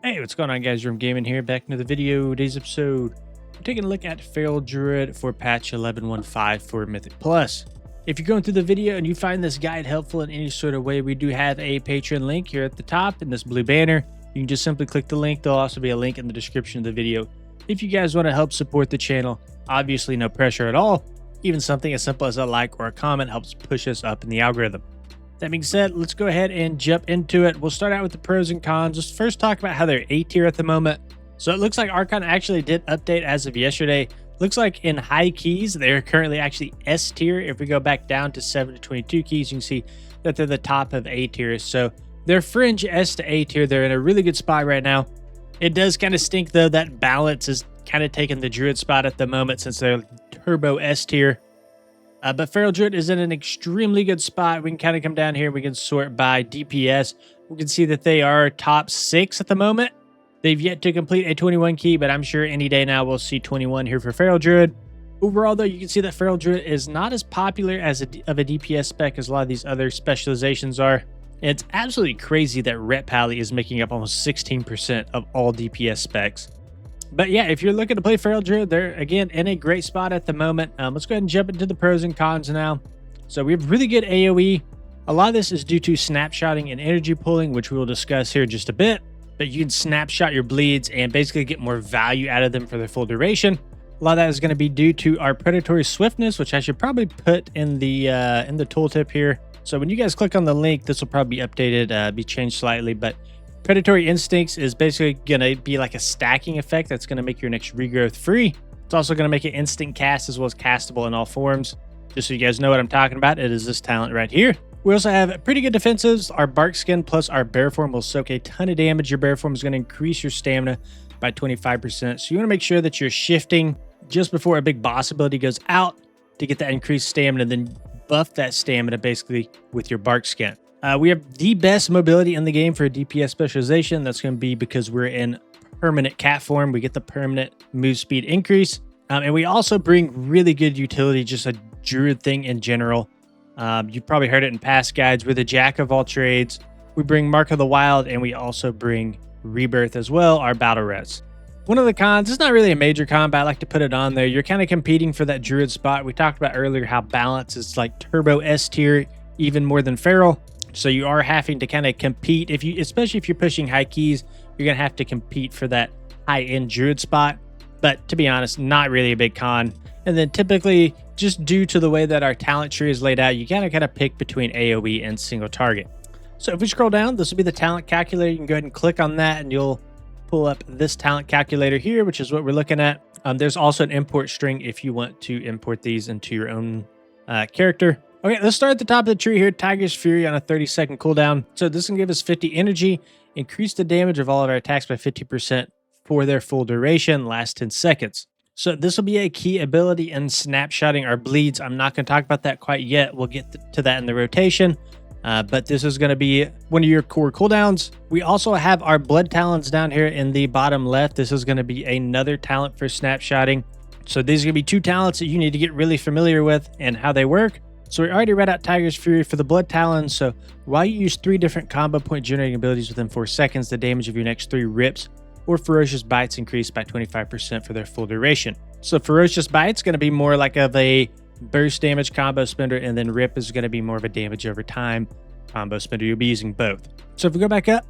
Hey, what's going on, guys? Room Gaming here, back into the video. Today's episode, we're taking a look at Feral Druid for patch 11.15 for Mythic Plus. If you're going through the video and you find this guide helpful in any sort of way, we do have a Patreon link here at the top in this blue banner. You can just simply click the link. There'll also be a link in the description of the video. If you guys want to help support the channel, obviously no pressure at all. Even something as simple as a like or a comment helps push us up in the algorithm. That being said, let's go ahead and jump into it. We'll start out with the pros and cons. Let's first talk about how they're A tier at the moment. So it looks like Archon actually did update as of yesterday. Looks like in high keys, they're currently actually S tier. If we go back down to 7 to 22 keys, you can see that they're the top of A tier. So they're fringe S to A tier. They're in a really good spot right now. It does kind of stink though that balance is kind of taking the Druid spot at the moment since they're turbo S tier. But Feral Druid is in an extremely good spot. We can kind of come down here and we can sort by DPS. We can see that they are top 6 at the moment. They've yet to complete a 21 key, but I'm sure any day now we'll see 21 here for Feral Druid. Overall, though, you can see that Feral Druid is not as popular as of a DPS spec as a lot of these other specializations are. And it's absolutely crazy that Rep Pally is making up almost 16% of all DPS specs. But yeah, if you're looking to play Feral Druid, they're, again, in a great spot at the moment. Let's go ahead and jump into the pros and cons now. So we have really good AoE. A lot of this is due to snapshotting and energy pulling, which we will discuss here in just a bit. But you can snapshot your bleeds and basically get more value out of them for their full duration. A lot of that is going to be due to our predatory swiftness, which I should probably put in the tooltip here. So when you guys click on the link, this will probably be updated, be changed slightly, but Predatory Instincts is basically going to be like a stacking effect that's going to make your next regrowth free. It's also going to make it instant cast as well as castable in all forms. Just so you guys know what I'm talking about, it is this talent right here. We also have pretty good defensives. Our Bark Skin plus our Bear Form will soak a ton of damage. Your Bear Form is going to increase your stamina by 25%. So you want to make sure that you're shifting just before a big boss ability goes out to get that increased stamina, and then buff that stamina basically with your Bark Skin. We have the best mobility in the game for a DPS specialization. That's going to be because we're in permanent cat form. We get the permanent move speed increase. And we also bring really good utility, just a Druid thing in general. You've probably heard it in past guides. We're the jack of all trades. We bring Mark of the Wild, and we also bring Rebirth as well, our battle res. One of the cons, it's not really a major con, but I like to put it on there. You're kind of competing for that Druid spot. We talked about earlier how balance is like turbo S tier, even more than Feral. So you are having to kind of compete, especially if you're pushing high keys, you're going to have to compete for that high-end Druid spot. But to be honest, not really a big con. And then typically, just due to the way that our talent tree is laid out, you gotta kind of pick between AoE and single target. So if we scroll down, this will be the talent calculator. You can go ahead and click on that and you'll pull up this talent calculator here, which is what we're looking at. There's also an import string if you want to import these into your own character. Okay, let's start at the top of the tree here. Tiger's Fury on a 30-second cooldown. So this can give us 50 energy, increase the damage of all of our attacks by 50% for their full duration, last 10 seconds. So this will be a key ability in snapshotting our bleeds. I'm not going to talk about that quite yet. We'll get to that in the rotation. But this is going to be one of your core cooldowns. We also have our Blood Talons down here in the bottom left. This is going to be another talent for snapshotting. So these are going to be 2 talents that you need to get really familiar with and how they work. So we already read out Tiger's Fury for the Blood Talons. So while you use 3 different combo point generating abilities within 4 seconds, the damage of your next 3 rips or ferocious bites increase by 25% for their full duration. So ferocious bites going to be more like of a burst damage combo spender, and then rip is going to be more of a damage over time combo spender. You'll be using both. So if we go back up,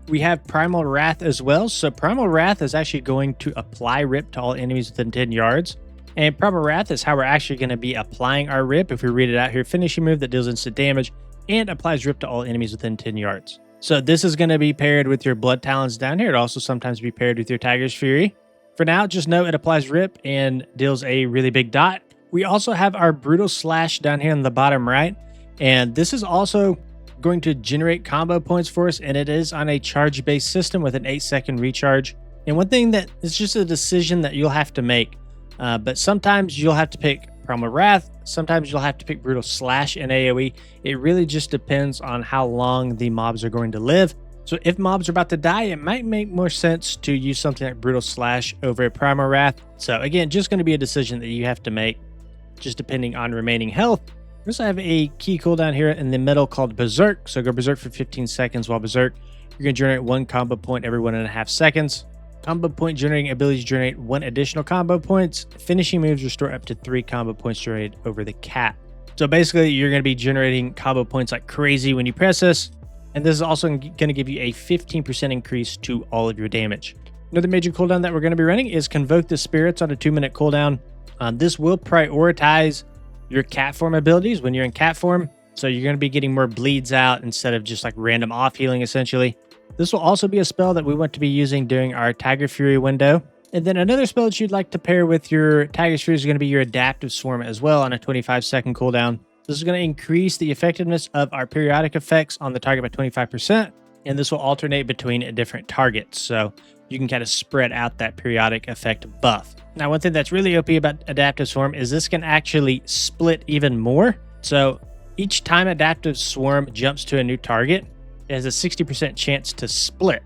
we have Primal Wrath as well. So Primal Wrath is actually going to apply rip to all enemies within 10 yards. And Primal Wrath is how we're actually going to be applying our rip. If we read it out here, finishing move that deals instant damage and applies rip to all enemies within 10 yards. So this is going to be paired with your Blood Talons down here. It also sometimes be paired with your Tiger's Fury. For now, just know it applies rip and deals a really big dot. We also have our Brutal Slash down here in the bottom right. And this is also going to generate combo points for us. And it is on a charge-based system with an 8-second recharge. And one thing that is just a decision that you'll have to make. But sometimes you'll have to pick Primal Wrath. Sometimes you'll have to pick Brutal Slash in AoE. It really just depends on how long the mobs are going to live. So if mobs are about to die, it might make more sense to use something like Brutal Slash over Primal Wrath. So again, just going to be a decision that you have to make just depending on remaining health. We also have a key cooldown here in the middle called Berserk. So go Berserk for 15 seconds while Berserk You're going to generate 1 combo point every 1.5 seconds. Combo point generating abilities generate 1 additional combo points. Finishing moves restore up to 3 combo points generated over the cap. So basically, you're going to be generating combo points like crazy when you press this. And this is also going to give you a 15% increase to all of your damage. Another major cooldown that we're going to be running is Convoke the Spirits on a 2-minute cooldown. This will prioritize your cat form abilities when you're in cat form. So you're going to be getting more bleeds out instead of just like random off healing essentially. This will also be a spell that we want to be using during our Tiger Fury window. And then another spell that you'd like to pair with your Tiger Fury is going to be your Adaptive Swarm as well on a 25-second cooldown. This is going to increase the effectiveness of our periodic effects on the target by 25%. And this will alternate between different targets. So you can kind of spread out that periodic effect buff. Now, one thing that's really OP about Adaptive Swarm is this can actually split even more. So each time Adaptive Swarm jumps to a new target, it has a 60% chance to split,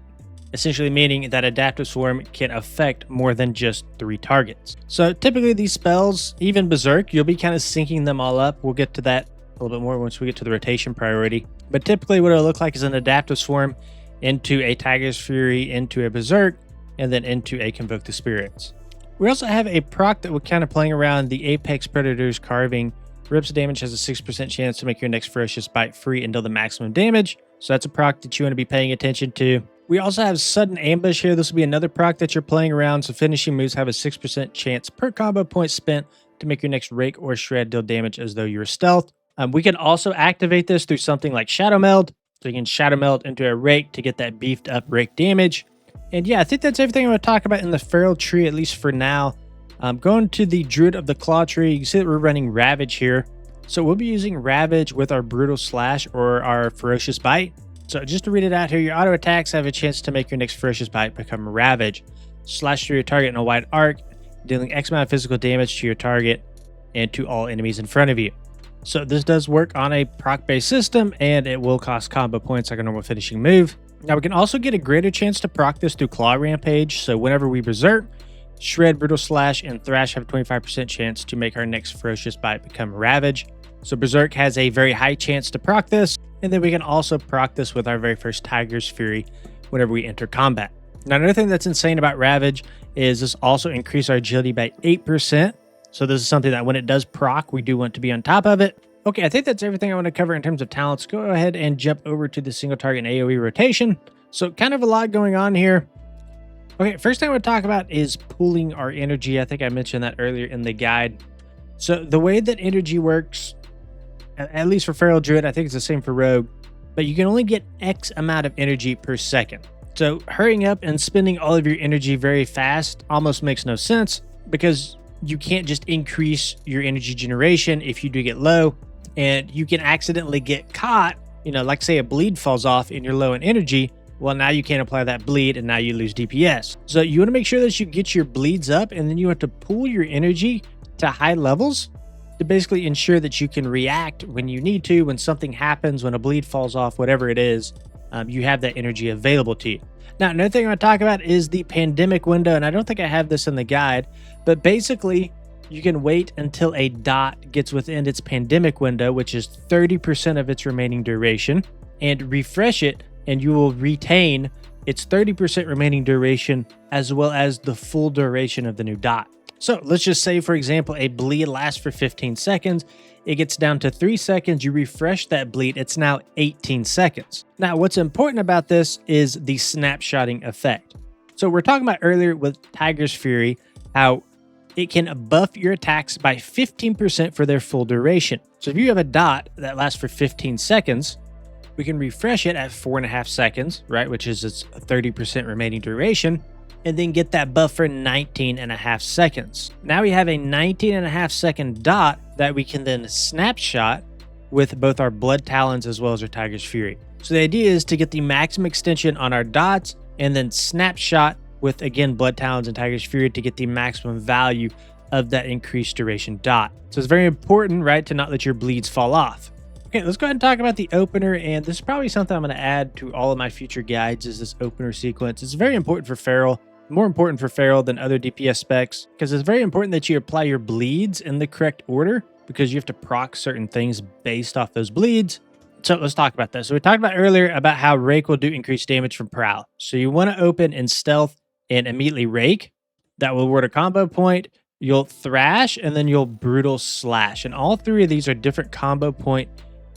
essentially meaning that Adaptive Swarm can affect more than just 3 targets. So typically these spells, even Berserk, you'll be kind of syncing them all up. We'll get to that a little bit more once we get to the rotation priority. But typically what it'll look like is an Adaptive Swarm into a Tiger's Fury, into a Berserk, and then into a Convoke the Spirits. We also have a proc that we're kind of playing around, the Apex Predator's Carving. Rips damage has a 6% chance to make your next Ferocious Bite free and deal the maximum damage. So that's a proc that you want to be paying attention to. We also have Sudden Ambush here. This will be another proc that you're playing around. So finishing moves have a 6% chance per combo point spent to make your next Rake or Shred deal damage as though you were stealth. We can also activate this through something like Shadow Meld. So you can Shadow Meld into a Rake to get that beefed up Rake damage. And yeah, I think that's everything I'm going to talk about in the Feral tree, at least for now. Going to the Druid of the Claw tree, you can see that we're running Ravage here. So we'll be using Ravage with our Brutal Slash or our Ferocious Bite. So just to read it out here, your auto attacks have a chance to make your next Ferocious Bite become Ravage. Slash through your target in a wide arc, dealing X amount of physical damage to your target and to all enemies in front of you. So this does work on a proc-based system, and it will cost combo points like a normal finishing move. Now we can also get a greater chance to proc this through Claw Rampage. So whenever we Berserk, Shred, Brutal Slash, and Thrash have a 25% chance to make our next Ferocious Bite become Ravage. So Berserk has a very high chance to proc this, and then we can also proc this with our very first Tiger's Fury whenever we enter combat. Now another thing that's insane about Ravage is this also increases our agility by 8%. So this is something that when it does proc, we do want to be on top of it. Okay, I think that's everything I want to cover in terms of talents. Go ahead and jump over to the single target and AOE rotation. So kind of a lot going on here. Okay, first thing I want to talk about is pooling our energy. I think I mentioned that earlier in the guide. So the way that energy works, at least for Feral Druid, I think it's the same for Rogue, but you can only get X amount of energy per second. So hurrying up and spending all of your energy very fast almost makes no sense, because you can't just increase your energy generation if you do get low, and you can accidentally get caught, like say a bleed falls off and you're low in energy. Well, now you can't apply that bleed and now you lose DPS. So you want to make sure that you get your bleeds up, and then you have to pool your energy to high levels to basically ensure that you can react when you need to, when something happens, when a bleed falls off, whatever it is, you have that energy available to you. Now, another thing I want to talk about is the pandemic window, and I don't think I have this in the guide, but basically you can wait until a dot gets within its pandemic window, which is 30% of its remaining duration, and refresh it, and you will retain its 30% remaining duration as well as the full duration of the new dot. So let's just say, for example, a bleed lasts for 15 seconds. It gets down to 3 seconds. You refresh that bleed. It's now 18 seconds. Now, what's important about this is the snapshotting effect. So we're talking about earlier with Tiger's Fury, how it can buff your attacks by 15% for their full duration. So if you have a dot that lasts for 15 seconds, we can refresh it at 4.5 seconds, right? Which is its 30% remaining duration, and then get that buff for 19.5 seconds. Now we have a 19.5 second dot that we can then snapshot with both our Blood Talons as well as our Tiger's Fury. So the idea is to get the maximum extension on our dots and then snapshot with, again, Blood Talons and Tiger's Fury to get the maximum value of that increased duration dot. So it's very important, right, to not let your bleeds fall off. Okay, let's go ahead and talk about the opener, and this is probably something I'm going to add to all of my future guides, is this opener sequence. It's very important for Feral. More important for Feral than other DPS specs, because it's very important that you apply your bleeds in the correct order, because you have to proc certain things based off those bleeds. So let's talk about this. So we talked about earlier about how Rake will do increased damage from Prowl. So you want to open in Stealth and immediately Rake. That will award a combo point. You'll Thrash, and then you'll Brutal Slash. And all three of these are different combo point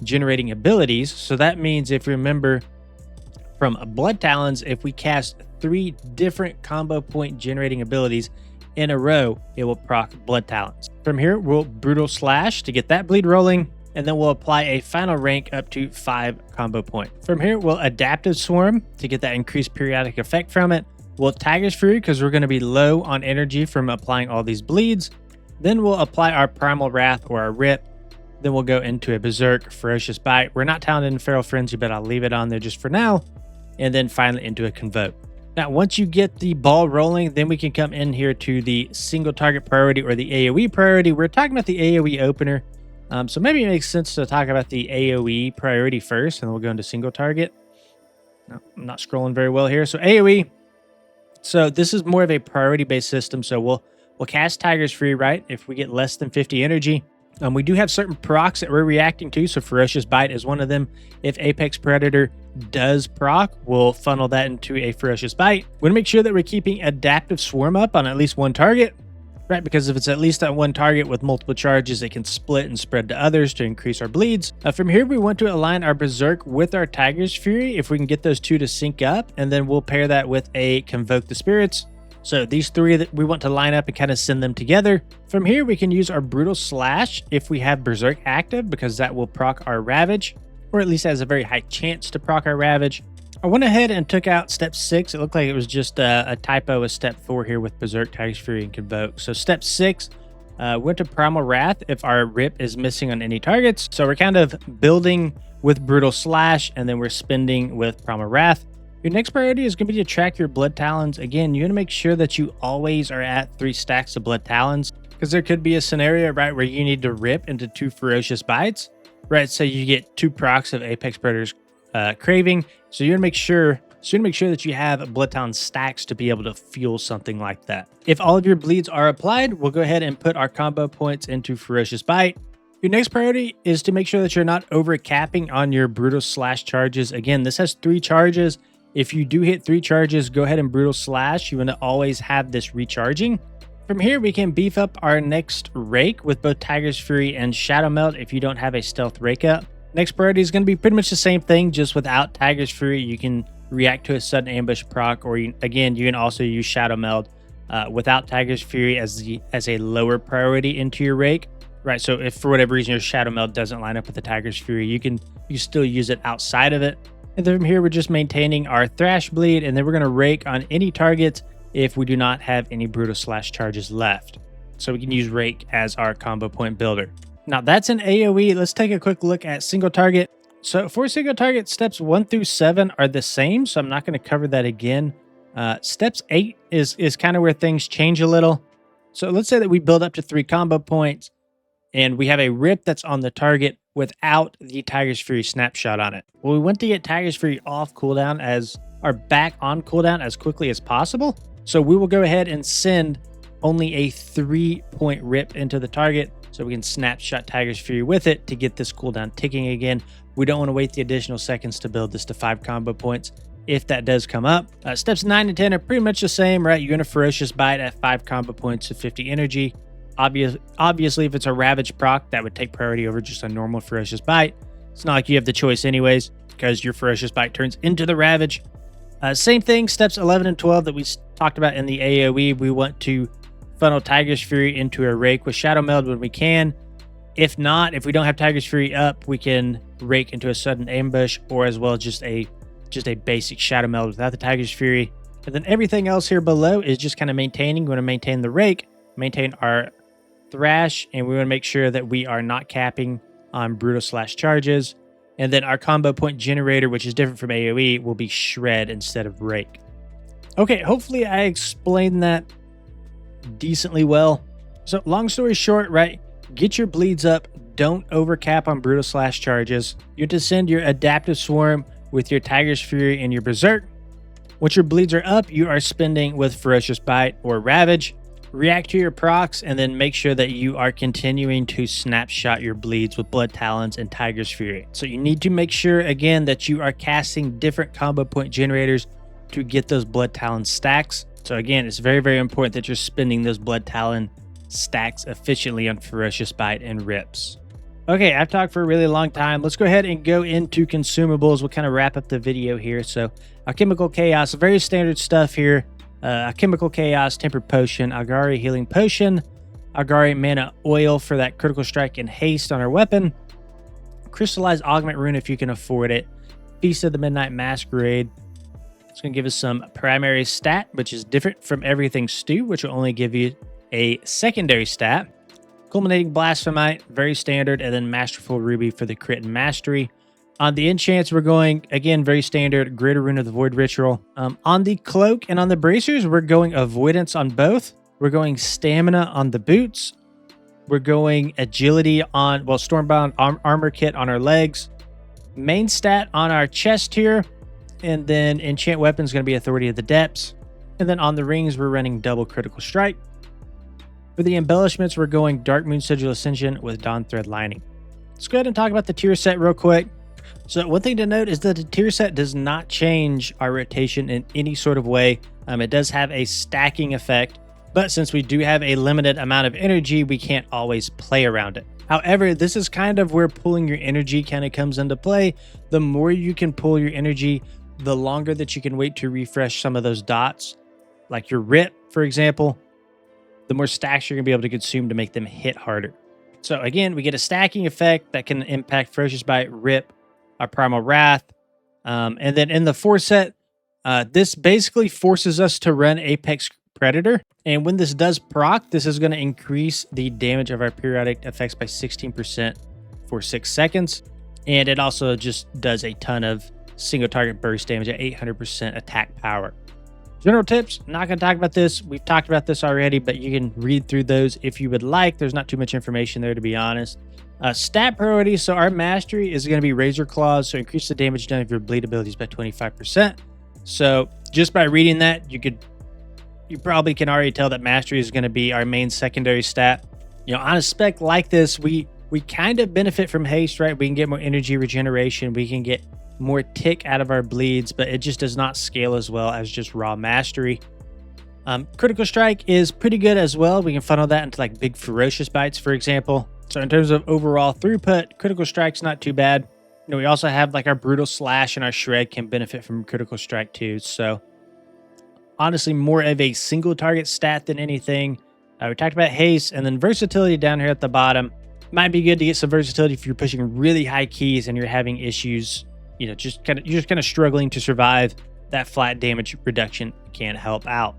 generating abilities. So that means, if you remember from Blood Talons, if we cast 3 different combo point generating abilities in a row, it will proc Blood Talons. From here, we'll Brutal Slash to get that bleed rolling, and then we'll apply a final rank up to 5 combo point. From here, we'll Adaptive Swarm to get that increased periodic effect from it. We'll Tiger's Fury because we're going to be low on energy from applying all these bleeds. Then we'll apply our Primal Wrath or our Rip. Then we'll go into a Berserk, Ferocious Bite. We're not talented in Feral Frenzy, but I'll leave it on there just for now. And then finally into a Convoke. Now, once you get the ball rolling, then we can come in here to the single target priority or the AOE priority. We're talking about the AOE opener. So maybe it makes sense to talk about the AOE priority first, and then we'll go into single target. No, I'm not scrolling very well here. So AOE. So this is more of a priority-based system. So we'll cast Tiger's Fury, right? If we get less than 50 energy. We do have certain procs that we're reacting to. So Ferocious Bite is one of them. If Apex Predator does proc, we'll funnel that into a Ferocious Bite. We want to make sure that we're keeping Adaptive Swarm up on at least one target, right? Because if it's at least on one target with multiple charges, it can split and spread to others to increase our bleeds. From here, we want to align our Berserk with our Tiger's Fury if we can get those two to sync up, and then we'll pair that with a Convoke the Spirits. So these three that we want to line up and kind of send them together. From here, we can use our Brutal Slash if we have Berserk active, because that will proc our Ravage, or at least has a very high chance to proc our Ravage. I went ahead and took out step 6. It looked like it was just a typo with step 4 here with Berserk, Tiger's Fury, and Convoke. So step 6, went to Primal Wrath if our Rip is missing on any targets. So we're kind of building with Brutal Slash, and then we're spending with Primal Wrath. Your next priority is going to be to track your Blood Talons. Again, you want to make sure that you always are at 3 stacks of Blood Talons, because there could be a scenario, right, where you need to rip into 2 Ferocious Bites, right? So you get 2 procs of Apex Predator's Craving. So you want to make sure that you have Blood Talon stacks to be able to fuel something like that. If all of your bleeds are applied, we'll go ahead and put our combo points into Ferocious Bite. Your next priority is to make sure that you're not over capping on your Brutal Slash charges. Again, this has 3 charges. If you do hit 3 charges, go ahead and Brutal Slash. You want to always have this recharging. From here, we can beef up our next Rake with both Tiger's Fury and Shadow Meld if you don't have a Stealth Rake up. Next priority is going to be pretty much the same thing, just without Tiger's Fury. You can react to a sudden ambush proc, or you can also use Shadow Meld without Tiger's Fury as a lower priority into your Rake. Right, so if for whatever reason your Shadow Meld doesn't line up with the Tiger's Fury, you still use it outside of it. And then from here, we're just maintaining our Thrash Bleed, and then we're going to Rake on any targets if we do not have any Brutal Slash charges left. So we can use Rake as our combo point builder. Now that's an AoE. Let's take a quick look at single target. So for single target, steps 1 through 7 are the same, so I'm not going to cover that again. Steps 8 is kind of where things change a little. So let's say that we build up to 3 combo points, and we have a Rip that's on the target without the Tiger's Fury snapshot on it. Well, we want to get Tiger's Fury off cooldown or back on cooldown as quickly as possible. So we will go ahead and send only a 3-point Rip into the target, so we can snapshot Tiger's Fury with it to get this cooldown ticking again. We don't want to wait the additional seconds to build this to 5 combo points if that does come up. Steps 9 and 10 are pretty much the same, right? You're going to Ferocious Bite at 5 combo points to 50 energy. Obviously, if it's a Ravage proc, that would take priority over just a normal Ferocious Bite. It's not like you have the choice anyways, because your Ferocious Bite turns into the Ravage. Same thing, steps 11 and 12 that we talked about in the AoE. We want to funnel Tiger's Fury into a Rake with Shadow Meld when we can. If not, if we don't have Tiger's Fury up, we can Rake into a sudden ambush, or as well just a basic Shadow Meld without the Tiger's Fury. And then everything else here below is just kind of maintaining. We want to maintain the Rake, maintain our Thrash, and we want to make sure that we are not capping on Brutal Slash charges. And then our combo point generator, which is different from AoE, will be Shred instead of Rake. Okay, hopefully I explained that decently well. So long story short, right, get your bleeds up. Don't overcap on Brutal Slash charges. You have to send your Adaptive Swarm with your Tiger's Fury and your Berserk. Once your bleeds are up, you are spending with Ferocious Bite or Ravage. react to your procs, and then make sure that you are continuing to snapshot your bleeds with Blood Talons and Tiger's Fury. So you need to make sure, again, that you are casting different combo point generators to get those Blood Talon stacks. So again, it's very, very important that you're spending those Blood Talon stacks efficiently on Ferocious Bite and Rips. Okay, I've talked for a really long time. Let's go ahead and go into consumables. We'll kind of wrap up the video here. So Alchemical Chaos, very standard stuff here. Alchemical Chaos, Tempered Potion, Agari Healing Potion, Agari Mana Oil for that critical strike and haste on our weapon, Crystallized Augment Rune if you can afford it, Feast of the Midnight Masquerade. It's going to give us some primary stat, which is different from Everything Stew, which will only give you a secondary stat. Culminating Blasphemite, very standard, and then Masterful Ruby for the crit and mastery. On the enchants, we're going, again, very standard, Greater Rune of the Void Ritual. On the cloak and on the bracers, we're going avoidance on both. We're going stamina on the boots. We're going agility on, well, Stormbound armor kit on our legs. Main stat on our chest here. And then enchant weapon is going to be Authority of the Depths. And then on the rings, we're running double critical strike. For the embellishments, we're going Dark Moon Sigil Ascension with Dawn Thread Lining. Let's go ahead and talk about the tier set real quick. So one thing to note is that the tier set does not change our rotation in any sort of way. It does have a stacking effect, but since we do have a limited amount of energy, we can't always play around it. However, this is kind of where pulling your energy kind of comes into play. The more you can pull your energy, the longer that you can wait to refresh some of those dots, like your Rip, for example, the more stacks you're going to be able to consume to make them hit harder. So again, we get a stacking effect that can impact Ferocious Bite, Rip, our Primal Wrath. And then in the 4 set, this basically forces us to run Apex Predator. And when this does proc, this is going to increase the damage of our periodic effects by 16% for 6 seconds. And it also just does a ton of single target burst damage at 800% attack power. General tips, not going to talk about this. We've talked about this already, but you can read through those if you would like. There's not too much information there, to be honest. Stat priority, so our mastery is going to be Razor Claws, so increase the damage done of your bleed abilities by 25%. So just by reading that, you probably can already tell that mastery is going to be our main secondary stat. You know, on a spec like this, we kind of benefit from haste, right? We can get more energy regeneration. We can get more tick out of our bleeds, but it just does not scale as well as just raw mastery. Critical strike is pretty good as well. We can funnel that into like big ferocious bites, for example. So in terms of overall throughput, critical strike's not too bad. You know, we also have like our brutal slash and our shred can benefit from critical strike too. So honestly, more of a single target stat than anything. We talked about haste, and then versatility down here at the bottom. Might be good to get some versatility if you're pushing really high keys and you're having issues. You know, you're just kind of struggling to survive. That flat damage reduction can help out.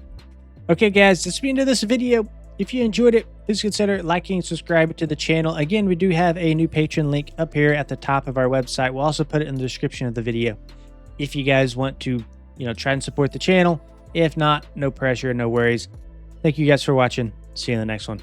Okay, guys, that's the end of this video. If you enjoyed it, please consider liking and subscribing to the channel. Again, we do have a new Patreon link up here at the top of our website. We'll also put it in the description of the video if you guys want to, you know, try and support the channel. If not, no pressure, no worries. Thank you guys for watching. See you in the next one.